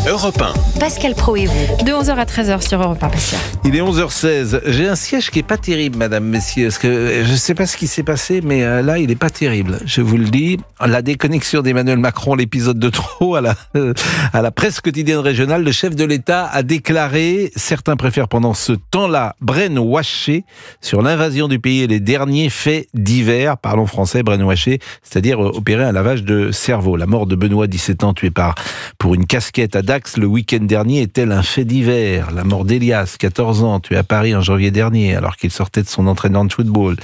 Europe 1. Pascal Praud et vous. De 11h à 13h sur Europe 1, Pascal. Il est 11h16. J'ai un siège qui est pas terrible, madame, messieurs. Parce que je ne sais pas ce qui s'est passé, mais là, il est pas terrible. Je vous le dis. La déconnexion d'Emmanuel Macron, l'épisode de trop, à la presse quotidienne régionale, le chef de l'État a déclaré, certains préfèrent pendant ce temps-là, brainwasher sur l'invasion du pays et les derniers faits divers, parlons français, brainwasher, c'est-à-dire opérer un lavage de cerveau. La mort de Benoît, 17 ans, tué pour une casquette à Dax le week-end dernier, est-elle un fait divers? La mort d'Elias, 14 ans, tué à Paris en janvier dernier, alors qu'il sortait de son entraînement de football,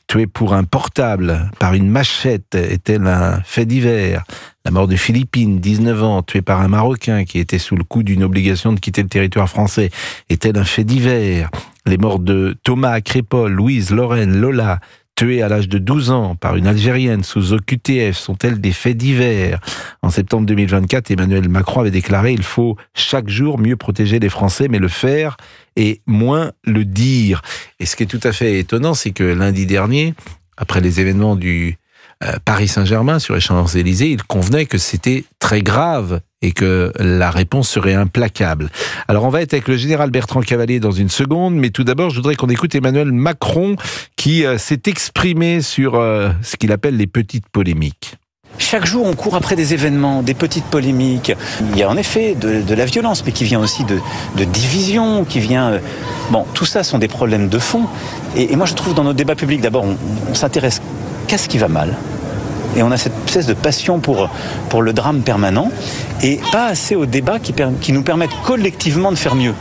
tué pour un portable par une machette, est-elle un fait divers? La mort de Philippine, 19 ans, tué par un Marocain qui était sous le coup d'une obligation de quitter le territoire français, est-elle un fait divers? Les morts de Thomas à Crépol, Louise, Lorraine, Lola, tuées à l'âge de 12 ans par une Algérienne sous OQTF, sont-elles des faits divers? En septembre 2024, Emmanuel Macron avait déclaré « Il faut chaque jour mieux protéger les Français, mais le faire et moins le dire ». Et ce qui est tout à fait étonnant, c'est que lundi dernier, après les événements du Paris Saint-Germain sur les Champs-Élysées, il convenait que c'était très grave et que la réponse serait implacable. Alors on va être avec le général Bertrand Cavalier dans une seconde, mais tout d'abord je voudrais qu'on écoute Emmanuel Macron qui s'est exprimé sur ce qu'il appelle les petites polémiques. Chaque jour, on court après des événements, des petites polémiques. Il y a en effet de la violence, mais qui vient aussi de division, qui vient... Bon, tout ça sont des problèmes de fond. Et moi, je trouve dans notre débat public, d'abord, on s'intéresse qu'à ce qui va mal. Et on a cette espèce de passion pour le drame permanent, et pas assez au débat qui nous permettent collectivement de faire mieux.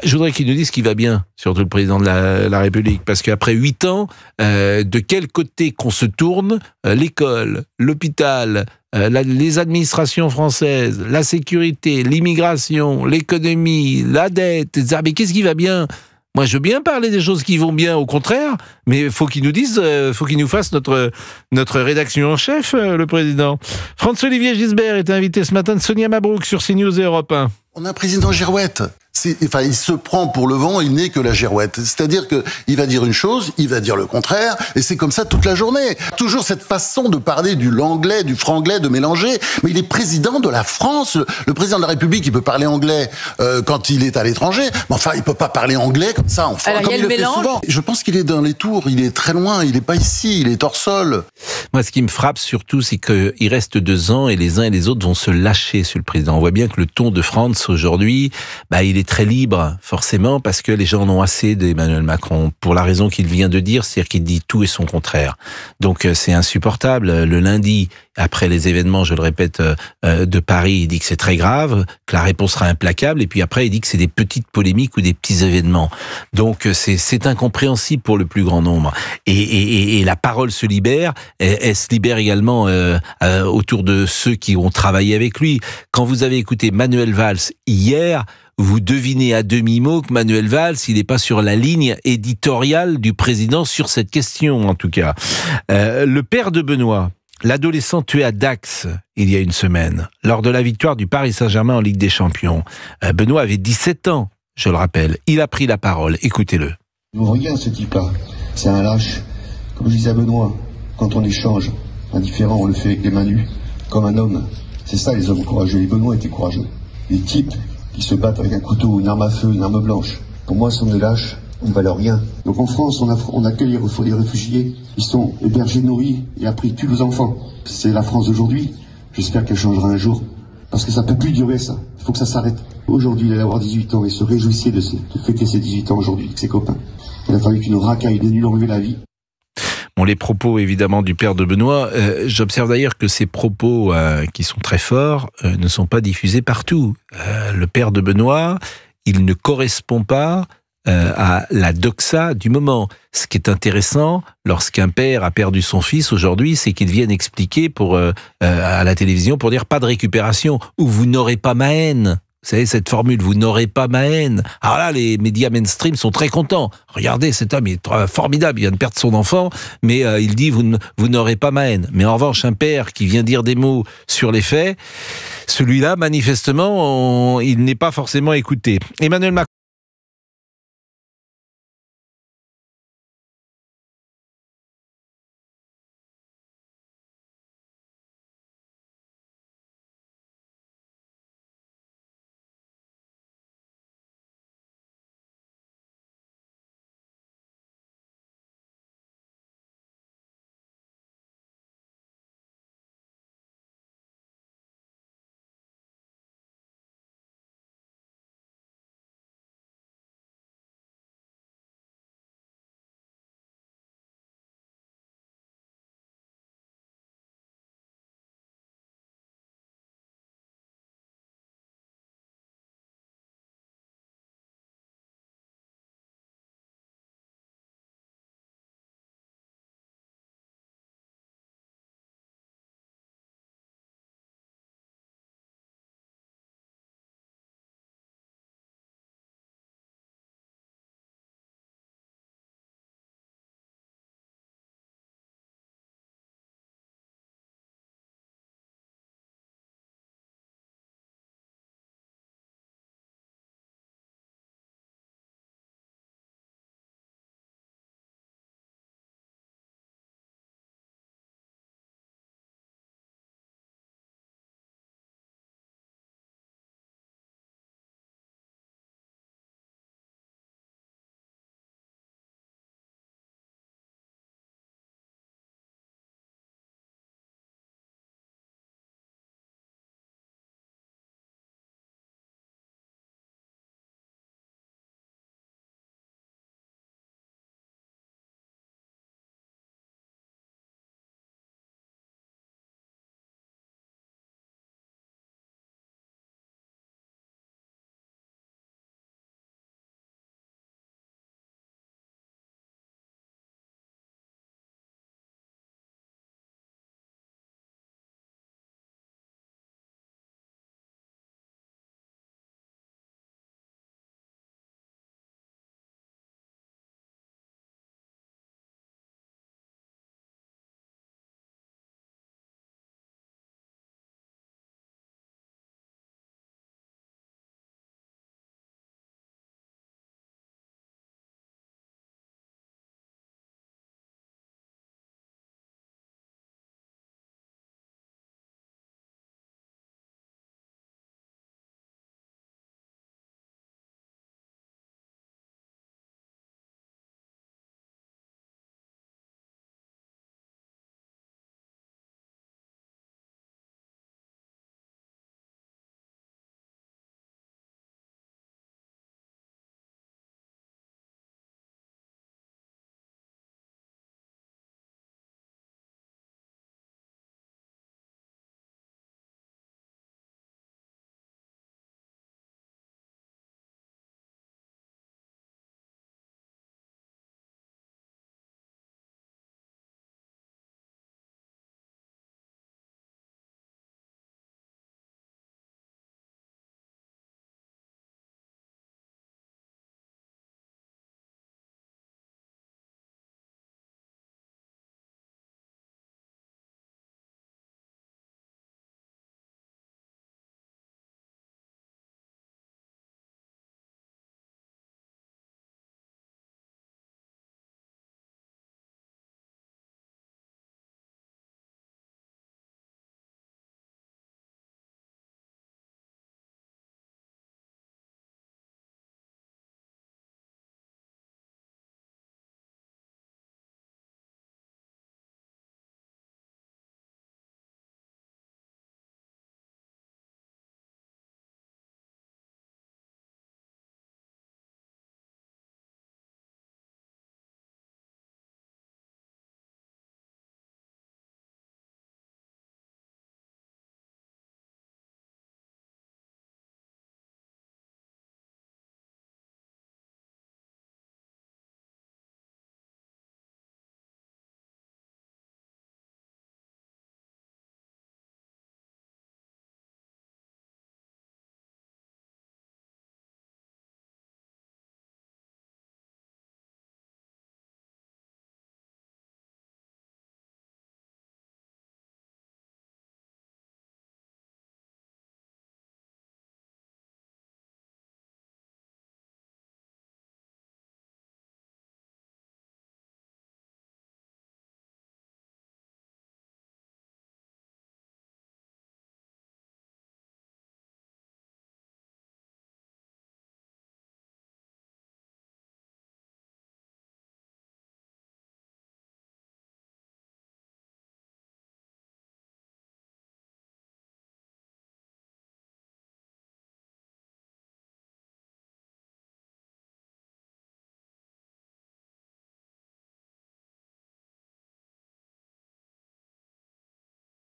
Je voudrais qu'il nous dise ce qui va bien, surtout le président de la République, parce qu'après 8 ans, de quel côté qu'on se tourne, l'école, l'hôpital, les administrations françaises, la sécurité, l'immigration, l'économie, la dette, etc. Mais qu'est-ce qui va bien ? Moi, je veux bien parler des choses qui vont bien, au contraire, mais il faut qu'il nous dise, faut qu'il nous fasse notre rédaction en chef, le président. François-Olivier Gisbert est invité ce matin de Sonia Mabrouk sur CNews et Europe 1. On a un président girouette. Il se prend pour le vent, il n'est que la girouette. C'est-à-dire que il va dire une chose, il va dire le contraire, et c'est comme ça toute la journée. Toujours cette façon de parler du l'anglais, du franglais, de mélanger. Mais il est président de la France. Le président de la République, il peut parler anglais quand il est à l'étranger. Mais enfin, il peut pas parler anglais comme ça, enfin, comme il le fait souvent. Je pense qu'il est dans les tours, il est très loin, il est pas ici, il est hors sol. Moi, ce qui me frappe surtout, c'est qu'il reste 2 ans et les uns et les autres vont se lâcher sur le président. On voit bien que le ton de France aujourd'hui, il est très libre, forcément, parce que les gens en ont assez d'Emmanuel Macron, pour la raison qu'il vient de dire, c'est-à-dire qu'il dit tout et son contraire. Donc c'est insupportable. Le lundi, après les événements, je le répète, de Paris, il dit que c'est très grave, que la réponse sera implacable, et puis après, il dit que c'est des petites polémiques ou des petits événements. Donc c'est incompréhensible pour le plus grand nombre. Et la parole se libère, elle se libère également autour de ceux qui ont travaillé avec lui. Quand vous avez écouté Manuel Valls hier, vous devinez à demi-mot que Manuel Valls, il n'est pas sur la ligne éditoriale du président sur cette question, en tout cas. Le père de Benoît, l'adolescent tué à Dax il y a une semaine, lors de la victoire du Paris Saint-Germain en Ligue des Champions. Benoît avait 17 ans, je le rappelle. Il a pris la parole. Écoutez-le. Nous regarde ce type-là. C'est un lâche. Comme je disais à Benoît, quand on échange, indifférent, on le fait avec les mains nues, comme un homme. C'est ça les hommes courageux. Et Benoît était courageux. Les types qui se battent avec un couteau, une arme à feu, une arme blanche. Pour moi, ce sont des lâches, on ne valeur rien. Donc en France, on accueille les réfugiés, ils sont hébergés, nourris, et après ils tuent nos enfants. C'est la France d'aujourd'hui. J'espère qu'elle changera un jour. Parce que ça ne peut plus durer, ça. Il faut que ça s'arrête. Aujourd'hui, il allait avoir 18 ans et se réjouissait de fêter ses 18 ans aujourd'hui avec ses copains. Il a fallu qu'une racaille de lui enlever la vie. Bon, les propos évidemment du père de Benoît, j'observe d'ailleurs que ces propos qui sont très forts ne sont pas diffusés partout. Le père de Benoît, il ne correspond pas à la doxa du moment. Ce qui est intéressant, lorsqu'un père a perdu son fils aujourd'hui, c'est qu'il vienne expliquer à la télévision pour dire pas de récupération, ou vous n'aurez pas ma haine. Vous savez, cette formule, vous n'aurez pas ma haine. Alors là, les médias mainstream sont très contents. Regardez, cet homme est formidable, il vient de perdre son enfant, mais il dit, vous n'aurez pas ma haine. Mais en revanche, un père qui vient dire des mots sur les faits, celui-là, manifestement, il n'est pas forcément écouté. Emmanuel Macron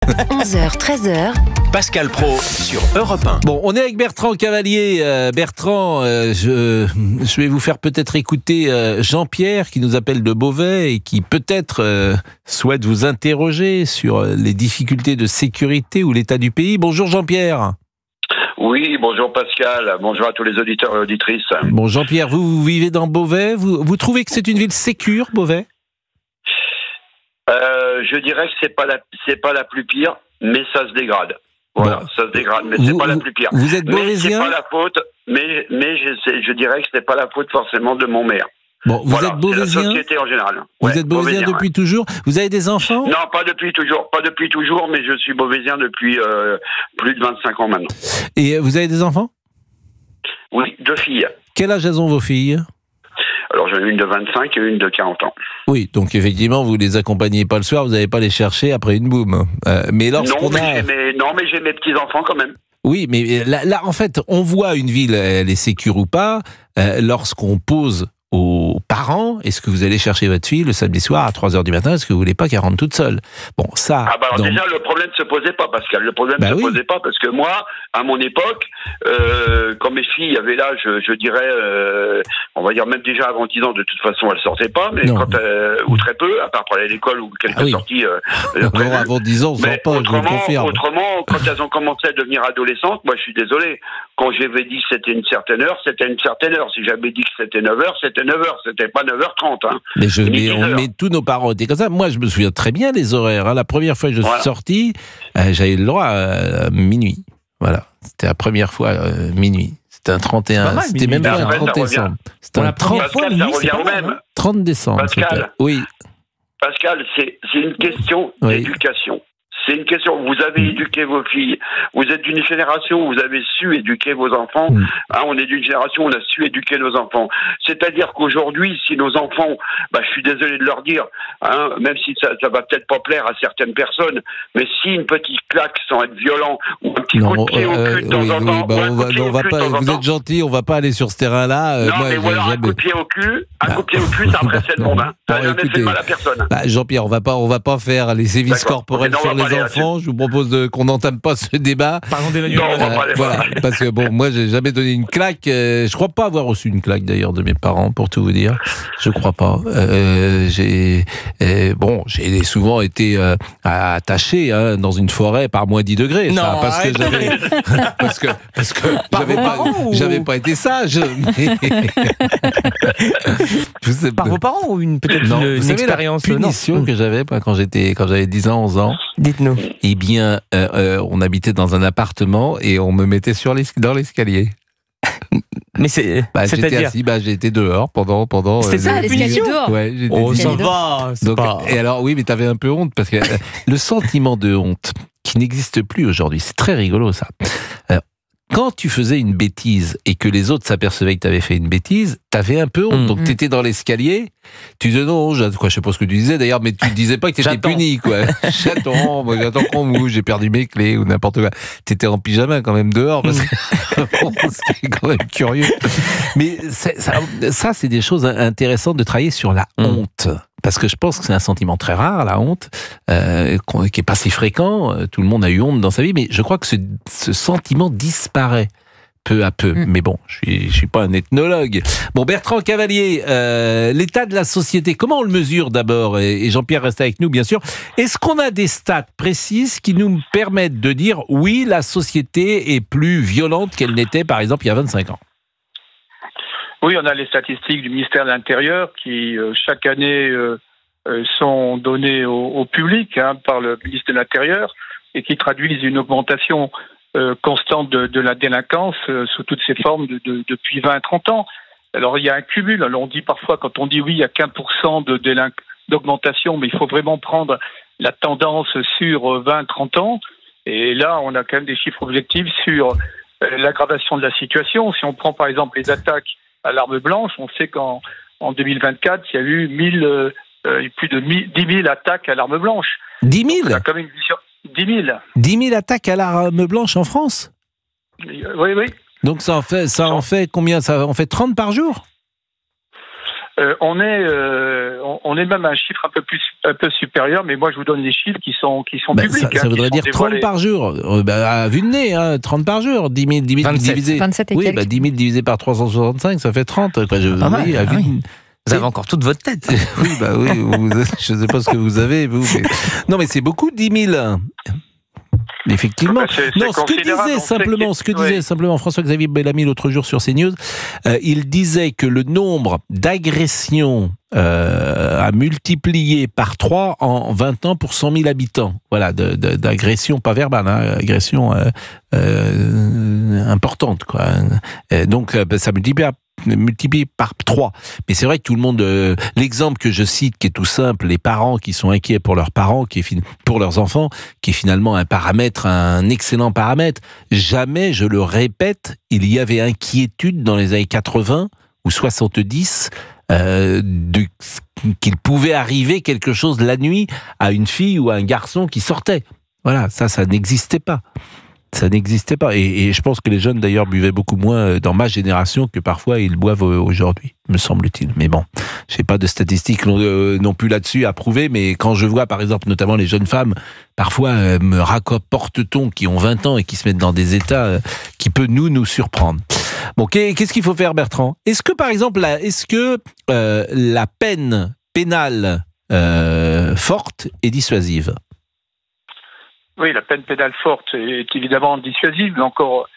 11h, 13h. Pascal Praud sur Europe 1. Bon, on est avec Bertrand Cavalier. Bertrand, je vais vous faire peut-être écouter Jean-Pierre qui nous appelle de Beauvais et qui peut-être souhaite vous interroger sur les difficultés de sécurité ou l'état du pays. Bonjour Jean-Pierre. Oui, bonjour Pascal, bonjour à tous les auditeurs et auditrices. Bon Jean-Pierre, vous vivez dans Beauvais, vous trouvez que c'est une ville sécure, Beauvais ? Je dirais que c'est pas la plus pire, mais ça se dégrade. Voilà, bon. Ça se dégrade, mais c'est pas la plus pire. Vous êtes mais beauvaisien ? C'est pas la faute, mais je dirais que c'est pas la faute forcément de mon maire. Bon, vous êtes beauvaisien ? C'est la société en général. Vous êtes beauvaisien depuis toujours ? Vous avez des enfants ? Non, pas depuis toujours, mais je suis beauvaisien depuis plus de 25 ans maintenant. Et vous avez des enfants ? Oui, 2 filles. Quel âge elles ont vos filles ? Alors j'en ai une de 25 et une de 40 ans. Oui, donc effectivement, vous les accompagnez pas le soir, vous n'allez pas les chercher après une boum. Mais lorsqu'on mais j'ai mes petits-enfants quand même. Oui, mais là, en fait, on voit une ville, elle est sécure ou pas, lorsqu'on pose aux parents, est-ce que vous allez chercher votre fille le samedi soir à 3h du matin, est-ce que vous voulez pas qu'elle rentre toute seule ? Bon, ça... déjà, le problème ne se posait pas, Pascal. Le problème ne se posait pas parce que moi, à mon époque, quand mes filles avaient l'âge, je dirais, on va dire même déjà avant 10 ans, de toute façon, elles sortaient pas, mais ou très peu, à part pour aller à l'école ou quelques sorties. Avant 10 ans, on sort pas, je vous confirme. Autrement, quand elles ont commencé à devenir adolescentes, moi, je suis désolé. Quand j'avais dit que c'était une certaine heure, c'était une certaine heure. Si j'avais dit que c'était 9h, c'était 9h, c'était pas 9h30. Hein. Mais tous nos parents étaient comme ça. Moi, je me souviens très bien des horaires. Hein. La première fois que je suis sorti, j'avais le droit à minuit. Voilà, c'était la première fois minuit. C'était un 31, c'était même pas un 30 décembre. C'était un 30 30 décembre. Pascal, oui. Pascal, c'est une question d'éducation. C'est une question. Vous avez éduqué vos filles. Vous êtes d'une génération où vous avez su éduquer vos enfants. Hein, on est d'une génération où on a su éduquer nos enfants. C'est-à-dire qu'aujourd'hui, si nos enfants, je suis désolé de leur dire, hein, même si ça va peut-être pas plaire à certaines personnes, mais si une petite claque sans être violent ou un petit coup de pied au cul de temps en temps, vous êtes gentil, on va pas aller sur ce terrain-là. Non, mais voilà, un coup de pied au cul, ça précède le monde. Hein. Ça n'a jamais fait de mal à personne. Jean-Pierre, on va pas faire les sévices corporels sur les enfants. Je vous propose qu'on n'entame pas ce débat. Pardon d'Emmanuel. Voilà, parce que moi, j'ai jamais donné une claque. Je crois pas avoir reçu une claque d'ailleurs de mes parents, pour tout vous dire. Je crois pas. J'ai souvent été attaché dans une forêt par moins 10 degrés. Non, ça, parce que j'avais pas été sage. Par vos parents ou peut-être une expérience la punition que j'avais quand j'avais 10 ans, 11 ans. Dites-nous. Eh bien, on habitait dans un appartement et on me mettait dans l'escalier. Mais c'est-à-dire j'étais assis, j'ai été dehors pendant. C'était ça, l'escalier dehors. Ouais, j'étais ça va. Et alors oui, mais t'avais un peu honte parce que le sentiment de honte qui n'existe plus aujourd'hui, c'est très rigolo ça. Quand tu faisais une bêtise et que les autres s'apercevaient que tu avais fait une bêtise, t'avais un peu honte. Donc tu étais dans l'escalier, tu disais non, je sais pas ce que tu disais d'ailleurs, mais tu disais pas que tu étais puni, quoi. J'attends qu'on bouge, j'ai perdu mes clés ou n'importe quoi. Tu étais en pyjama quand même dehors, parce que c'était quand même curieux. Mais ça, c'est des choses intéressantes de travailler sur la honte. Parce que je pense que c'est un sentiment très rare, la honte, qui est pas si fréquent. Tout le monde a eu honte dans sa vie, mais je crois que ce sentiment disparaît peu à peu. Mais bon, je suis pas un ethnologue. Bon, Bertrand Cavalier, l'état de la société, comment on le mesure d'abord ? Et Jean-Pierre reste avec nous, bien sûr. Est-ce qu'on a des stats précises qui nous permettent de dire oui, la société est plus violente qu'elle n'était, par exemple, il y a 25 ans ? Oui, on a les statistiques du ministère de l'Intérieur qui, chaque année, sont données au public par le ministre de l'Intérieur et qui traduisent une augmentation constante de la délinquance sous toutes ses formes depuis 20-30 ans. Alors, il y a un cumul. Alors, on dit parfois, quand on dit oui, il y a 15% d'augmentation, mais il faut vraiment prendre la tendance sur 20-30 ans. Et là, on a quand même des chiffres objectifs sur l'aggravation de la situation. Si on prend, par exemple, les attaques à l'arme blanche, on sait qu'en 2024, il y a eu plus de 10 000 attaques à l'arme blanche. 10 000 on a quand même une vision. 10 000. 10 000 attaques à l'arme blanche en France ? Oui. Donc ça en fait combien ? Ça en fait 30 par jour ? on est même à un chiffre un peu supérieur, mais moi je vous donne des chiffres qui sont publics. Ça voudrait dire 30 par jour, à vue de nez, 30 par jour, 10 000 divisé. 27 et oui, quelques. 10 000 divisé par 365, ça fait 30. Quoi, Vous avez encore toute votre tête. Oui, je ne sais pas ce que vous avez, vous. Mais... Non, mais c'est beaucoup, 10 000. Effectivement. Non, ce que disait simplement François-Xavier Bellamy l'autre jour sur CNews, il disait que le nombre d'agressions a multiplié par 3 en 20 ans pour 100 000 habitants. Voilà, d'agressions pas verbales, agressions importantes, quoi. Donc, ça multiplié par 3. Mais c'est vrai que tout le monde... l'exemple que je cite, qui est tout simple, les parents qui sont inquiets pour leurs parents, pour leurs enfants, qui est finalement un excellent paramètre. Jamais, je le répète, il y avait inquiétude dans les années 80 ou 70 qu'il pouvait arriver quelque chose la nuit à une fille ou à un garçon qui sortait. Voilà, ça n'existait pas. Ça n'existait pas. Et je pense que les jeunes, d'ailleurs, buvaient beaucoup moins dans ma génération que parfois ils boivent aujourd'hui, me semble-t-il. Mais bon, je n'ai pas de statistiques non plus là-dessus à prouver, mais quand je vois, par exemple, notamment les jeunes femmes, parfois me rapporte-t-on qui ont 20 ans et qui se mettent dans des états qui peut nous surprendre. Bon, qu'est-ce qu'il faut faire, Bertrand ? Est-ce que, par exemple, la peine pénale forte est dissuasive ? Oui, la peine pénale forte est évidemment dissuasive, mais encore,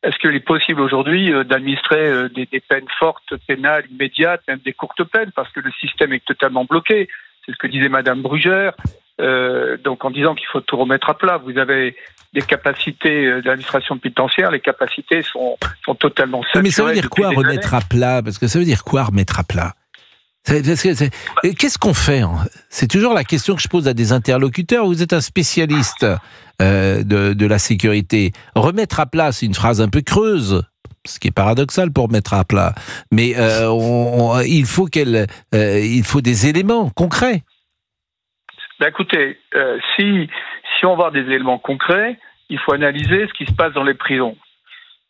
est-ce qu'il est possible aujourd'hui d'administrer des peines fortes, pénales, immédiates, même des courtes peines, parce que le système est totalement bloqué. C'est ce que disait Madame Brugère, donc en disant qu'il faut tout remettre à plat. Vous avez des capacités d'administration pénitentiaire, les capacités sont totalement saturées. Mais ça veut dire quoi remettre à plat ? Parce que ça veut dire quoi remettre à plat ? Qu'est-ce qu'on fait ? C'est toujours la question que je pose à des interlocuteurs. Vous êtes un spécialiste de la sécurité. Remettre à plat, c'est une phrase un peu creuse, ce qui est paradoxal pour remettre à plat. Mais il faut des éléments concrets. Écoutez, si on va avoir des éléments concrets, il faut analyser ce qui se passe dans les prisons.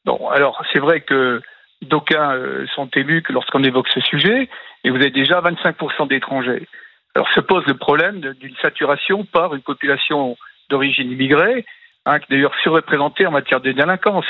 Bon, alors c'est vrai que d'aucuns sont élus que lorsqu'on évoque ce sujet, et vous avez déjà 25% d'étrangers. Alors se pose le problème d'une saturation par une population d'origine immigrée, qui est d'ailleurs surreprésentée en matière de délinquance,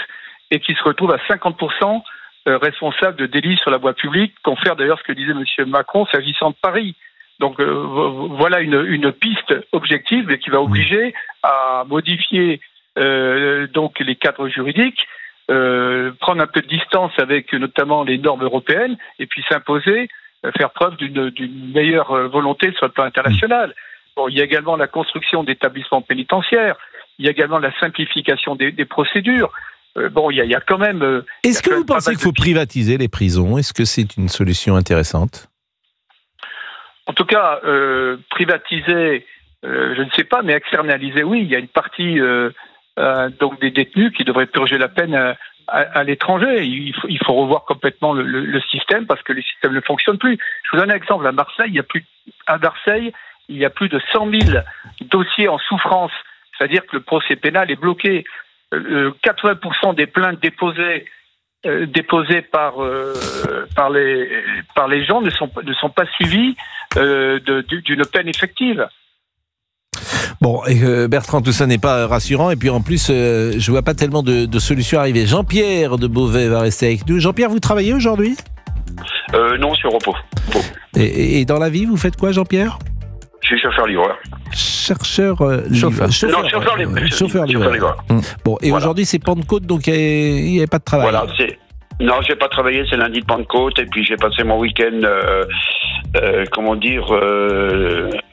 et qui se retrouve à 50% responsable de délits sur la voie publique, confère d'ailleurs ce que disait M. Macron s'agissant de Paris. Donc voilà une piste objective mais qui va obliger à modifier donc les cadres juridiques, prendre un peu de distance avec notamment les normes européennes et puis s'imposer, faire preuve d'une meilleure volonté sur le plan international. Bon, il y a également la construction d'établissements pénitentiaires, il y a également la simplification des procédures. Bon, il y a quand même... Est-ce que vous pensez qu'il faut privatiser les prisons ? Est-ce que c'est une solution intéressante ? En tout cas, privatiser, je ne sais pas, mais externaliser, oui. Il y a une partie donc des détenus qui devraient purger la peine à l'étranger. Il faut revoir complètement le système parce que le système ne fonctionne plus. Je vous donne un exemple. À Marseille, il y a plus de 100 000 dossiers en souffrance. C'est-à-dire que le procès pénal est bloqué. 80% des plaintes déposées par les gens ne sont pas suivies d'une peine effective. Bon, Bertrand, tout ça n'est pas rassurant. Et puis en plus, je vois pas tellement de solutions arriver. Jean-Pierre de Beauvais va rester avec nous. Jean-Pierre, vous travaillez aujourd'hui ? Non, je suis au repos. Et dans la vie, vous faites quoi, Jean-Pierre ? Je suis chauffeur-livreur. Chauffeur-livreur. Bon, et voilà. Aujourd'hui, c'est Pentecôte, donc il n'y avait pas de travail. Voilà, non, j'ai pas travaillé, c'est lundi de Pentecôte, et puis j'ai passé mon week-end,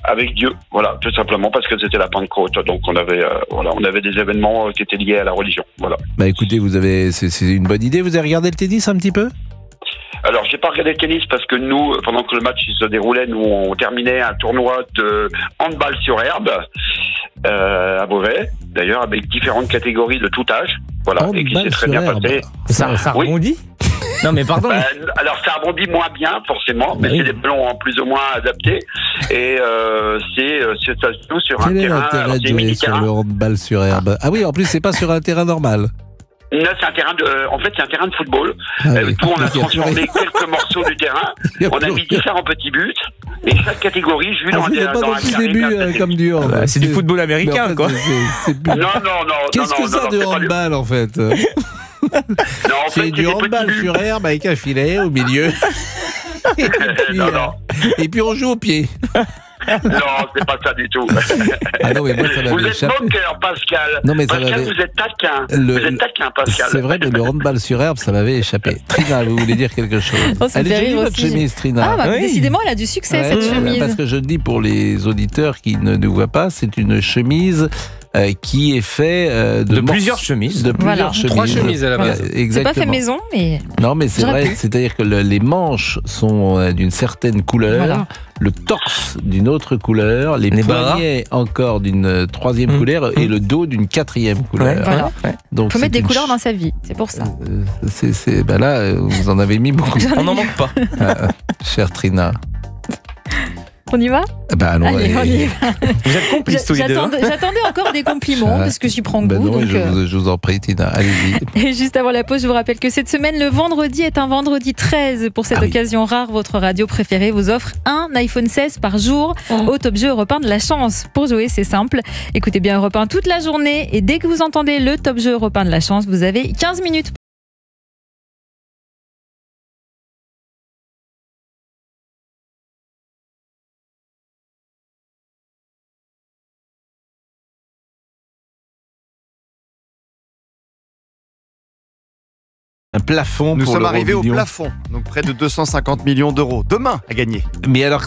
avec Dieu. Voilà, tout simplement parce que c'était la Pentecôte, donc on avait des événements qui étaient liés à la religion. Voilà. Bah écoutez, c'est une bonne idée. Vous avez regardé le tennis un petit peu ? Alors, j'ai pas regardé le tennis parce que nous, pendant que le match se déroulait, nous on terminait un tournoi de handball sur herbe à Beauvais, d'ailleurs avec différentes catégories de tout âge, voilà, et qui s'est très bien passé. Ça rebondit ? Non mais pardon. Alors ça rebondit moins bien forcément, mais c'est des ballons plus ou moins adaptés et ça se joue sur un terrain. Quel est l'intérêt de jouer sur le handball sur herbe ? Ah oui, en plus c'est pas sur un terrain normal. Là, c'est un terrain en fait, c'est un terrain de football. Tout, on a transformé quelques morceaux du terrain. On a mis différents petits buts. Et chaque catégorie joue dans un début comme du hand. C'est du football américain, quoi. Non. Qu'est-ce que c'est de handball, en fait? C'est du handball sur herbe avec un filet au milieu. Et puis on joue au pied. Non, c'est pas ça du tout. Ah non, mais moi, ça vous êtes moqueur, Pascal. Non, mais Pascal, vous êtes taquin. Vous êtes taquin, Pascal. C'est vrai, mais le handball sur herbe, ça m'avait échappé. Trina, vous voulez dire quelque chose? Elle est jolie, votre chemise, Trina. Décidément, elle a du succès, cette chemise. Parce que je dis pour les auditeurs qui ne nous voient pas, c'est une chemise qui est fait de plusieurs chemises. De plusieurs chemises. 3 chemises à la base. C'est pas fait maison, mais... Non, mais c'est vrai, c'est-à-dire que les manches sont d'une certaine couleur, le torse d'une autre couleur, les poignets encore d'une troisième couleur et le dos d'une quatrième couleur. Voilà. Donc, faut mettre des couleurs dans sa vie, c'est pour ça. Là, vous en avez mis beaucoup. On n'en manque pas. Chère Trina. On y va? Allons, allez, on y va. Vous êtes complices tous les deux. J'attendais encore des compliments parce que j'y prends goût. Non, donc, je vous en prie, Tina, allez-y. Et juste avant la pause, je vous rappelle que cette semaine, le vendredi est un vendredi 13. Pour cette occasion rare, votre radio préférée vous offre un iPhone 16 par jour au Top Jeu Europe 1 de la chance. Pour jouer, c'est simple. Écoutez bien Europe 1 toute la journée et dès que vous entendez le Top Jeu Europe 1 de la chance, vous avez 15 minutes. Un plafond. Nous sommes arrivés au plafond, donc près de 250 millions d'euros. Demain à gagner. Mais alors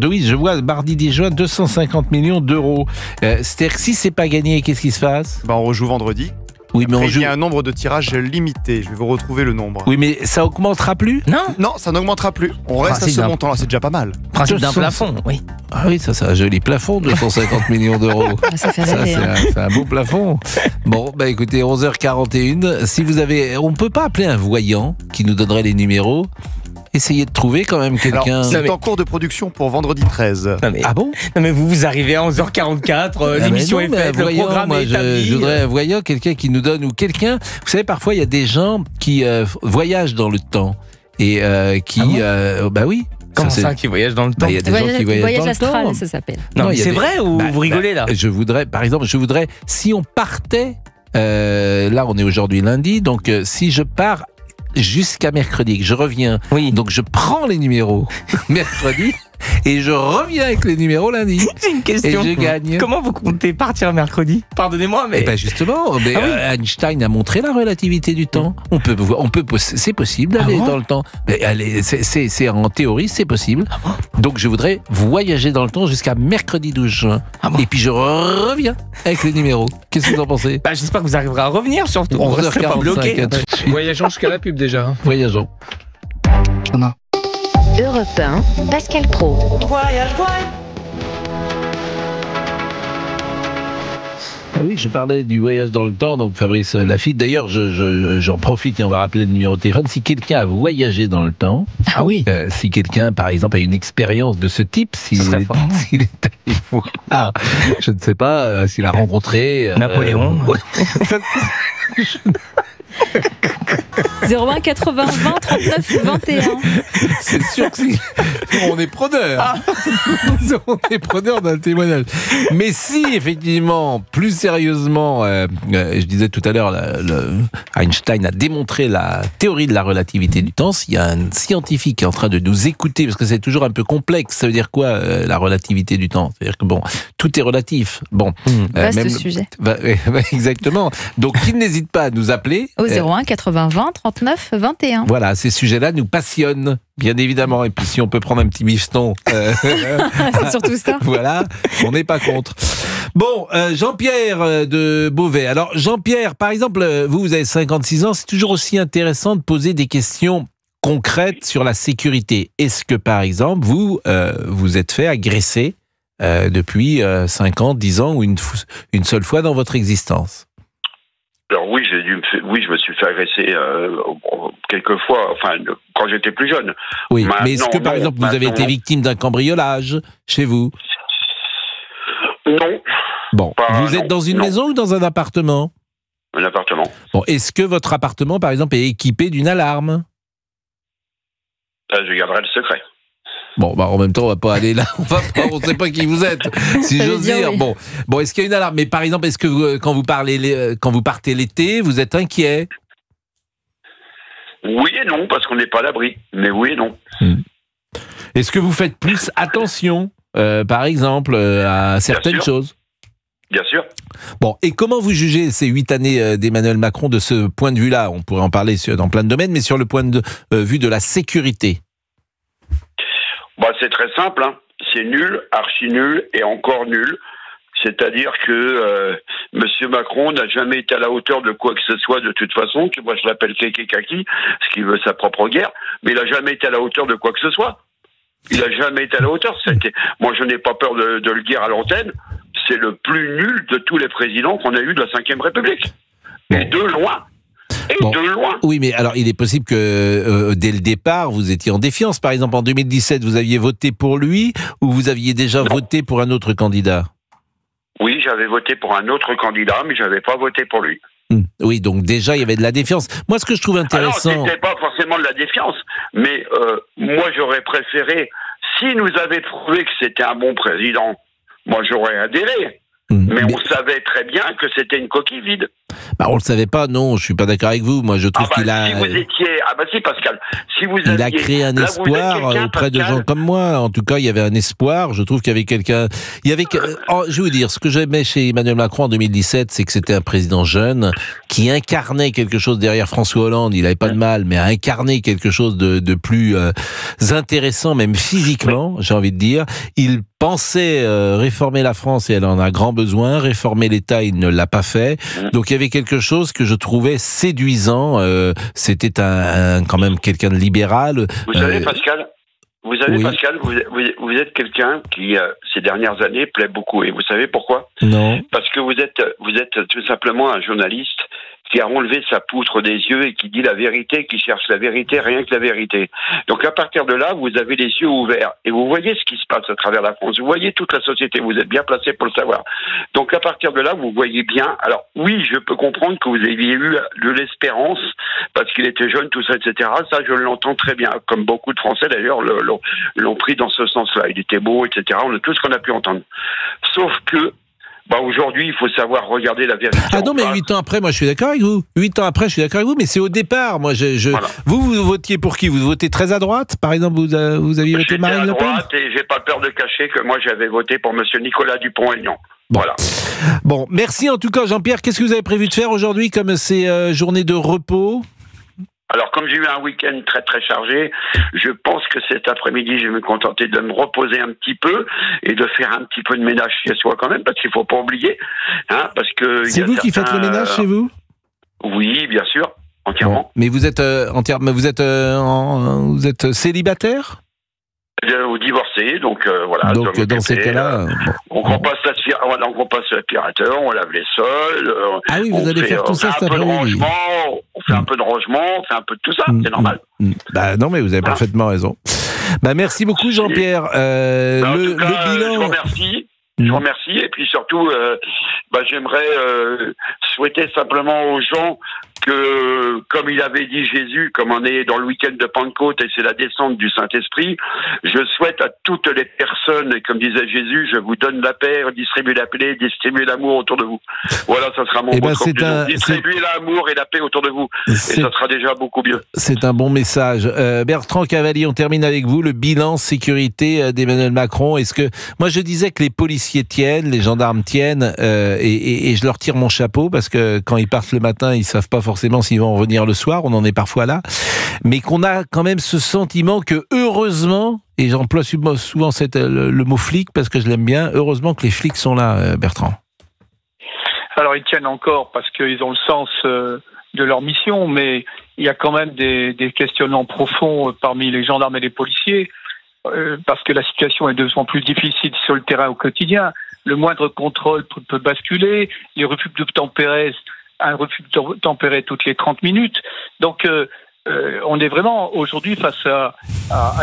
oui, je vois mardi 10 juin 250 millions d'euros. C'est-à-dire que si c'est pas gagné, qu'est-ce qui se passe? On rejoue vendredi. Oui, mais il y a un nombre de tirages limité. Je vais vous retrouver le nombre. Oui, mais ça augmentera plus? Non, ça n'augmentera plus. On reste à ce montant-là, c'est déjà pas mal. Principe d'un plafond, oui. Ah oui, ça c'est un joli plafond, 250 millions d'euros. Ça fait rêver. C'est un beau plafond. Bon, écoutez, 11h41. Si vous avez, on peut pas appeler un voyant qui nous donnerait les numéros. Essayez de trouver quand même quelqu'un. C'est en cours de production pour vendredi 13. Ah bon? Non mais vous arrivez à 11h44, l'émission est faite, le programme est établi. Je voudrais un voyant, quelqu'un qui nous donne, ou quelqu'un... Vous savez, parfois, il y a des gens qui voyagent dans le temps. Et qui... oui. Comment ça, qui voyagent dans le temps? Il y a des gens qui voyagent dans le temps. Voyage astral, ça s'appelle. Non, c'est vrai ou vous rigolez là? Je voudrais, si on partait... là, on est aujourd'hui lundi, donc si je pars jusqu'à mercredi, que je reviens. Donc je prends les numéros mercredi et je reviens avec les numéros lundi. J'ai une question. Et je gagne. Comment vous comptez partir mercredi? Pardonnez-moi, mais... justement, Einstein a montré la relativité du temps. C'est possible d'aller dans le temps. C'est en théorie, c'est possible. Donc je voudrais voyager dans le temps jusqu'à mercredi 12 juin. Et puis je reviens avec les numéros. Qu'est-ce que vous en pensez? J'espère que vous arriverez à revenir, surtout. On ne reste pas bloqué. Voyageons jusqu'à la pub déjà. Voyageons. Europe 1, Pascal Praud. Voyage. Oui, je parlais du voyage dans le temps, donc Fabrice Lafitte. D'ailleurs, j'en profite et on va rappeler le numéro de téléphone. Si quelqu'un a voyagé dans le temps, si quelqu'un, par exemple, a une expérience de ce type, s'il est allé voir, je ne sais pas, s'il a rencontré... Napoléon 01 80 20 39 21. C'est sûr que on est preneur. On est preneur d'un témoignage. Mais si, effectivement, plus sérieusement, je disais tout à l'heure, Einstein a démontré la théorie de la relativité du temps. S'il y a un scientifique qui est en train de nous écouter, parce que c'est toujours un peu complexe, ça veut dire quoi, la relativité du temps? C'est-à-dire que tout est relatif. Vaste sujet. Exactement. Donc, qu'il n'hésite pas à nous appeler. Au 01 80 20 39 21. Voilà, ces sujets-là nous passionnent, bien évidemment. Et puis si on peut prendre un petit bifton, c'est surtout ça. Voilà, on n'est pas contre. Bon, Jean-Pierre de Beauvais. Alors Jean-Pierre, par exemple, vous avez 56 ans, c'est toujours aussi intéressant de poser des questions concrètes sur la sécurité. Est-ce que, par exemple, vous êtes fait agresser depuis 5 ans, 10 ans ou une seule fois dans votre existence? Alors oui, je me suis fait agresser quelques fois, quand j'étais plus jeune. Oui, mais est-ce que par exemple vous avez été victime d'un cambriolage chez vous? Non. Bon, vous êtes dans une maison ou dans un appartement? Un appartement. Bon, est-ce que votre appartement, par exemple, est équipé d'une alarme? Je garderai le secret. Bon, en même temps, on va pas aller là. On ne sait pas qui vous êtes, si j'ose dire. Oui. Bon, est-ce qu'il y a une alarme? Mais par exemple, est-ce que quand vous partez l'été, vous êtes inquiet? Oui et non, parce qu'on n'est pas à l'abri. Mais oui et non. Est-ce que vous faites plus attention, par exemple, à certaines choses? Bien sûr. Bon, et comment vous jugez ces 8 années d'Emmanuel Macron de ce point de vue-là? On pourrait en parler dans plein de domaines, mais sur le point de vue de la sécurité. C'est très simple, hein. C'est nul, archi nul et encore nul. C'est-à-dire que Monsieur Macron n'a jamais été à la hauteur de quoi que ce soit de toute façon. Moi, je l'appelle Kéké Kaki, ce qui veut sa propre guerre, mais il n'a jamais été à la hauteur de quoi que ce soit. Il n'a jamais été à la hauteur. Moi, je n'ai pas peur de le dire à l'antenne. C'est le plus nul de tous les présidents qu'on a eu de la Ve République. Et de loin. De loin. Oui, mais alors il est possible que dès le départ, vous étiez en défiance. Par exemple, en 2017, vous aviez voté pour lui ou vous aviez déjà voté pour un autre candidat? Oui, j'avais voté pour un autre candidat, mais je n'avais pas voté pour lui. Oui, donc déjà, il y avait de la défiance. Moi, ce que je trouve intéressant... Alors, c'était pas forcément de la défiance, mais moi, j'aurais préféré, s'il nous avait prouvé que c'était un bon président, moi, j'aurais adhéré. Mais on savait très bien que c'était une coquille vide. On le savait pas, non, je suis pas d'accord avec vous. Moi, je trouve qu'il a... Si vous étiez... si, Pascal. Si vous aviez... Il a créé un espoir auprès de gens comme moi. En tout cas, il y avait un espoir. Je trouve qu'il y avait quelqu'un... Je vais vous dire, ce que j'aimais chez Emmanuel Macron en 2017, c'est que c'était un président jeune qui incarnait quelque chose derrière François Hollande. Il avait pas de mal, mais a incarné quelque chose de plus intéressant, même physiquement, j'ai envie de dire. Il pensait réformer la France et elle en a grand besoin. Réformer l'État, il ne l'a pas fait. Donc il y avait quelque chose que je trouvais séduisant. C'était quand même quelqu'un de libéral. Vous savez, Pascal, vous êtes quelqu'un qui, ces dernières années, plaît beaucoup. Et vous savez pourquoi? Non. Parce que vous êtes tout simplement un journaliste qui a enlevé sa poutre des yeux et qui dit la vérité, qui cherche la vérité, rien que la vérité. Donc à partir de là, vous avez les yeux ouverts et vous voyez ce qui se passe à travers la France, vous voyez toute la société, vous êtes bien placé pour le savoir. Donc à partir de là, vous voyez bien, alors oui, je peux comprendre que vous aviez eu de l'espérance, parce qu'il était jeune, tout ça, etc. Ça, je l'entends très bien, comme beaucoup de Français d'ailleurs l'ont pris dans ce sens-là. Il était beau, etc. On a tout ce qu'on a pu entendre. Sauf que aujourd'hui, il faut savoir regarder la vérité. Ah non, mais 8 ans après, moi je suis d'accord avec vous. 8 ans après, je suis d'accord avec vous, mais c'est au départ. Moi, voilà. Vous votiez pour qui? Vous votez très à droite? Par exemple, vous aviez voté Marine Le Pen? À droite, et j'ai pas peur de cacher que moi j'avais voté pour monsieur Nicolas Dupont-Aignan. Voilà. Bon, merci en tout cas, Jean-Pierre. Qu'est-ce que vous avez prévu de faire aujourd'hui comme ces journées de repos? Alors, comme j'ai eu un week-end très très chargé, je pense que cet après-midi, je vais me contenter de me reposer un petit peu et de faire un petit peu de ménage chez soi quand même, parce qu'il faut pas oublier, hein, parce que c'est vous qui faites le ménage chez vous? Oui, bien sûr, entièrement. Bon, mais vous êtes vous êtes célibataire? Ou divorcé, donc voilà. Donc dans ces cas-là, on passe l'aspirateur, on lave les sols. Ah oui, vous allez faire tout ça cet après-midi. On fait un peu de rangement, on fait un peu de tout ça, c'est normal. Non, mais vous avez parfaitement raison. Merci beaucoup, Jean-Pierre. Le bilan. Je vous remercie. Je vous remercie. Et puis surtout, j'aimerais souhaiter simplement aux gens que, comme il avait dit Jésus, comme on est dans le week-end de Pentecôte et c'est la descente du Saint-Esprit, je souhaite à toutes les personnes, et comme disait Jésus, je vous donne la paix, distribuez la paix, distribuez l'amour autour de vous. Voilà, ça sera mon conclusion. Distribuez l'amour et la paix autour de vous. Et ça sera déjà beaucoup mieux. C'est un bon message. Bertrand Cavalier, on termine avec vous. Le bilan sécurité d'Emmanuel Macron. Est-ce que, moi je disais que les policiers tiennent, les gendarmes tiennent, et je leur tire mon chapeau parce que quand ils partent le matin, ils savent pas forcément s'ils vont revenir le soir, on en est parfois là, mais qu'on a quand même ce sentiment que heureusement, et j'emploie souvent le mot flic parce que je l'aime bien, heureusement que les flics sont là, Bertrand. Alors ils tiennent encore parce qu'ils ont le sens de leur mission, mais il y a quand même des questionnements profonds parmi les gendarmes et les policiers, parce que la situation est de plus en plus difficile sur le terrain au quotidien. Le moindre contrôle peut basculer, les refus d'obtempérer, un refus d'obtempérer toutes les 30 minutes. Donc, on est vraiment aujourd'hui face à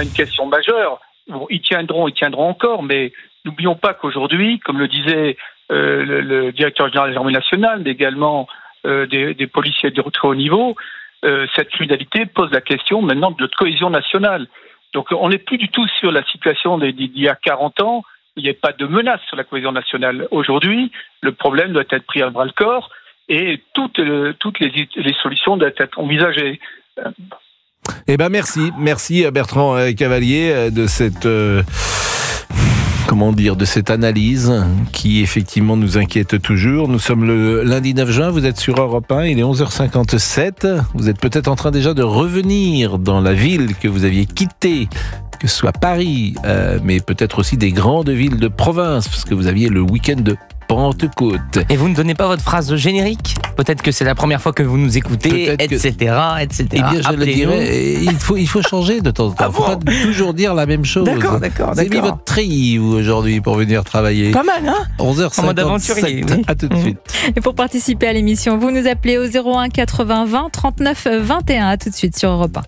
une question majeure. Bon, ils tiendront encore, mais n'oublions pas qu'aujourd'hui, comme le disait le directeur général de l'armée nationale, mais également des policiers de très haut niveau, cette fluidité pose la question maintenant de notre cohésion nationale. Donc on n'est plus du tout sur la situation d'il y a 40 ans, il n'y avait pas de menace sur la cohésion nationale. Aujourd'hui, le problème doit être pris à bras-le-corps et toutes les solutions doivent être envisagées. Eh ben merci Bertrand Cavalier de cette de cette analyse qui effectivement nous inquiète toujours. Nous sommes le lundi 9 juin, vous êtes sur Europe 1, il est 11h57. Vous êtes peut-être en train déjà de revenir dans la ville que vous aviez quittée, que ce soit Paris, mais peut-être aussi des grandes villes de province, parce que vous aviez le week-end de Pentecôte. Et vous ne donnez pas votre phrase générique ? Peut-être que c'est la première fois que vous nous écoutez, etc. Eh bien, je le dirais, il faut changer de temps en temps. Il ne faut pas toujours dire la même chose. D'accord. Vous avez mis votre treillis, vous, aujourd'hui, pour venir travailler. Pas mal, hein ? 11h57. En mode aventurier. Oui. À tout de suite. Et pour participer à l'émission, vous nous appelez au 01 80 20 39 21. À tout de suite sur Europe 1.